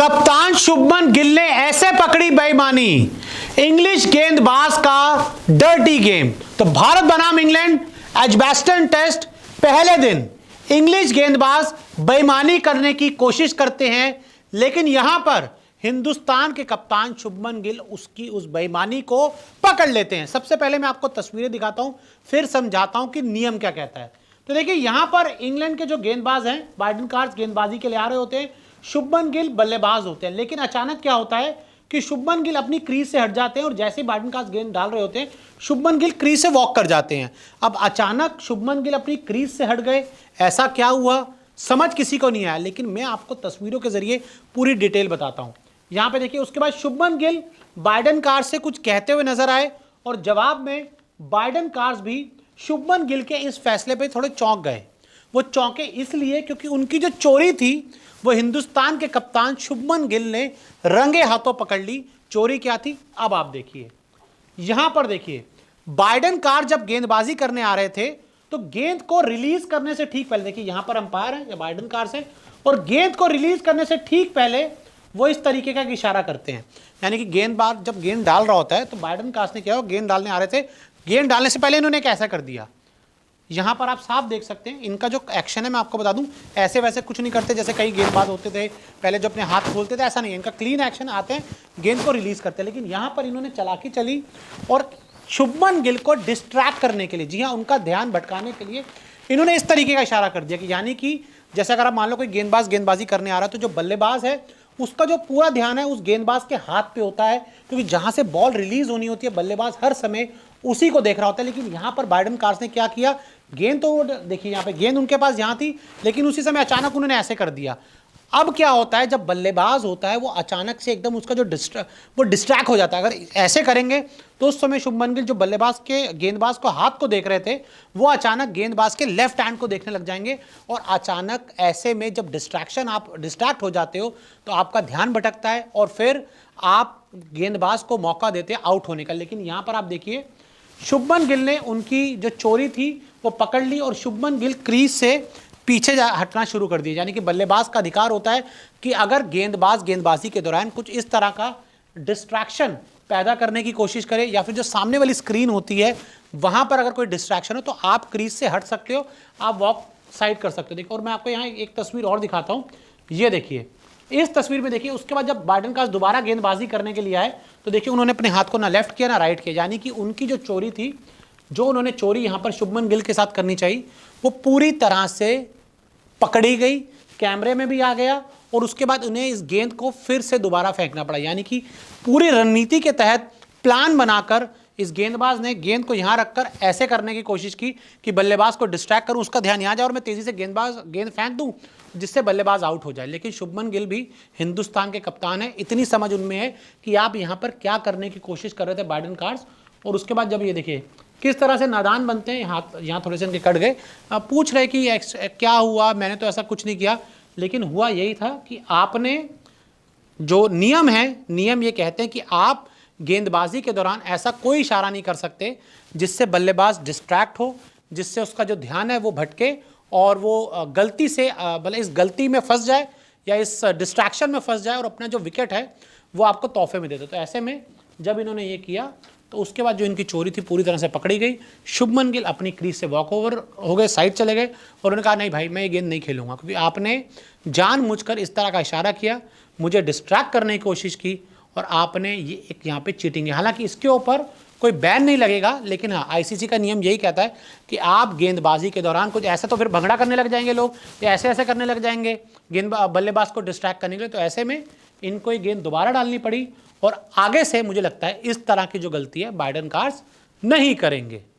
कप्तान शुभमन गिल ने ऐसे पकड़ी बेईमानी, इंग्लिश गेंदबाज का डर्टी गेम। तो भारत बनाम इंग्लैंड एजबैस्टन टेस्ट पहले दिन इंग्लिश गेंदबाज बेईमानी करने की कोशिश करते हैं, लेकिन यहां पर हिंदुस्तान के कप्तान शुभमन गिल उसकी उस बेईमानी को पकड़ लेते हैं। सबसे पहले मैं आपको तस्वीरें दिखाता हूं, फिर समझाता हूं कि नियम क्या कहता है। तो देखिए यहां पर इंग्लैंड के जो गेंदबाज हैं, बाइडन कार्ड्स गेंदबाजी के लिए आ रहे होते हैं, शुभमन गिल बल्लेबाज होते हैं। लेकिन अचानक क्या होता है कि शुभमन गिल अपनी क्रीज से हट जाते हैं और जैसे ही बाइडन कार्ड्स गेंद डाल रहे होते हैं, शुभमन गिल क्रीज से वॉक कर जाते हैं। अब अचानक शुभमन गिल अपनी क्रीज से हट गए, ऐसा क्या हुआ समझ किसी को नहीं आया, लेकिन मैं आपको तस्वीरों के जरिए पूरी डिटेल बताता हूं। यहां पे देखिए, उसके बाद शुभमन गिल बाइडन कार्ड्स से कुछ कहते हुए नजर आए और जवाब में बाइडन कार्ड्स भी शुभमन गिल के इस फैसले पे थोड़े चौंक गए। वो चौंके इसलिए क्योंकि उनकी जो चोरी थी वो हिंदुस्तान के कप्तान शुभमन गिल ने रंगे हाथों पकड़ ली। चोरी क्या थी अब आप देखिए। यहां पर देखिए, बाइडन कार्ड जब गेंदबाजी करने आ रहे थे तो गेंद को रिलीज करने से ठीक पहले, देखिए यहां पर अंपायर है या बाइडन कार्ड है, और गेंद को रिलीज करने से ठीक पहले वो इस तरीके का इशारा करते हैं। यानी कि गेंदबाज जब गेंद डाल रहा होता है तो बाइडन कार्ड ने क्या, गेंद डालने आ रहे थे, गेंद डालने से पहले इन्होंने कैसा कर दिया। यहां पर आप साफ देख सकते हैं इनका जो एक्शन है, मैं आपको बता दूं, ऐसे वैसे कुछ नहीं करते जैसे कई गेंदबाज होते थे पहले जो अपने हाथ खोलते थे, ऐसा नहीं है। इनका क्लीन एक्शन आते हैं, गेंद को रिलीज करते हैं। लेकिन यहां पर इन्होंने चालाकी चली और शुभमन गिल को डिस्ट्रैक्ट करने के लिए, जी हाँ, उनका ध्यान भटकाने के लिए इन्होंने इस तरीके का इशारा कर दिया कि यानी कि जैसे अगर आप मान लो कोई गेंदबाज गेंदबाजी करने आ रहा है तो जो बल्लेबाज है उसका जो पूरा ध्यान है उस गेंदबाज के हाथ पे होता है, क्योंकि जहां से बॉल रिलीज होनी होती है बल्लेबाज हर समय उसी को देख रहा होता है। लेकिन यहां पर बाइडन कार्ड्स ने क्या किया, गेंद तो देखिए यहां पे गेंद उनके पास यहां थी, लेकिन उसी समय अचानक उन्होंने ऐसे कर दिया। अब क्या होता है, जब बल्लेबाज होता है वो अचानक से एकदम उसका जो डिस्ट्रैक्ट हो जाता है। अगर ऐसे करेंगे तो उस समय शुभमन गिल जो बल्लेबाज के गेंदबाज को हाथ को देख रहे थे वो अचानक गेंदबाज के लेफ्ट हैंड को देखने लग जाएंगे, और अचानक ऐसे में जब आप डिस्ट्रैक्ट हो जाते हो तो आपका ध्यान भटकता है और फिर आप गेंदबाज को मौका देते हैं आउट होने का। लेकिन यहां पर आप देखिए शुभमन गिल ने उनकी जो चोरी थी वो पकड़ ली और शुभमन गिल क्रीज से पीछे हटना शुरू कर दिया। यानी कि बल्लेबाज का अधिकार होता है कि अगर गेंदबाज गेंदबाजी के दौरान कुछ इस तरह का डिस्ट्रैक्शन पैदा करने की कोशिश करे या फिर जो सामने वाली स्क्रीन होती है वहां पर अगर कोई डिस्ट्रैक्शन हो तो आप क्रीज से हट सकते हो, आप वॉक साइड कर सकते हो। देखो, और मैं आपको यहाँ एक तस्वीर और दिखाता हूँ। ये देखिए, इस तस्वीर में देखिए, उसके बाद जब बाइडन कार्ड्स दोबारा गेंदबाजी करने के लिए आए तो देखिए उन्होंने अपने हाथ को ना लेफ्ट किया ना राइट किया। यानी कि उनकी जो चोरी थी, जो उन्होंने चोरी यहाँ पर शुभमन गिल के साथ करनी चाहिए, वो पूरी तरह से पकड़ी गई, कैमरे में भी आ गया और उसके बाद उन्हें इस गेंद को फिर से दोबारा फेंकना पड़ा। यानी कि पूरी रणनीति के तहत प्लान बनाकर इस गेंदबाज ने गेंद को यहां रखकर ऐसे करने की कोशिश की कि बल्लेबाज को डिस्ट्रैक्ट करूं, उसका ध्यान यहां जाए और मैं तेजी से गेंद फेंक दूं जिससे बल्लेबाज आउट हो जाए। लेकिन शुभमन गिल भी हिंदुस्तान के कप्तान है, इतनी समझ उनमें है कि आप यहां पर क्या करने की कोशिश कर रहे थे बाइडन कार्ड्स। और उसके बाद जब ये देखिए किस तरह से नादान बनते हैं, हाथ यहाँ थोड़े से इनके कट गए, पूछ रहे कि क्या हुआ, मैंने तो ऐसा कुछ नहीं किया। लेकिन हुआ यही था कि आपने जो नियम है, नियम ये कहते हैं कि आप गेंदबाजी के दौरान ऐसा कोई इशारा नहीं कर सकते जिससे बल्लेबाज डिस्ट्रैक्ट हो, जिससे उसका जो ध्यान है वो भटके और वो गलती से भले इस गलती में फंस जाए या इस डिस्ट्रैक्शन में फंस जाए और अपना जो विकेट है वो आपको तोहफे में दे दे। तो ऐसे में जब इन्होंने ये किया तो उसके बाद जो इनकी चोरी थी पूरी तरह से पकड़ी गई। शुभमन गिल अपनी क्रीज से वॉक ओवर हो गए, साइड चले गए और उन्होंने कहा नहीं भाई, मैं ये गेंद नहीं खेलूंगा, क्योंकि आपने जानबूझकर इस तरह का इशारा किया, मुझे डिस्ट्रैक्ट करने की कोशिश की और आपने ये एक यहाँ पे चीटिंग है। हालांकि इसके ऊपर कोई बैन नहीं लगेगा, लेकिन हाँ, आईसीसी का नियम यही कहता है कि आप गेंदबाजी के दौरान कुछ ऐसा, तो फिर भंगड़ा करने लग जाएंगे लोग या ऐसे ऐसे करने लग जाएंगे बल्लेबाज को डिस्ट्रैक्ट करने के लिए। तो ऐसे में इनको ये गेंद दोबारा डालनी पड़ी और आगे से मुझे लगता है इस तरह की जो गलती है बाइडन कार्ड्स नहीं करेंगे।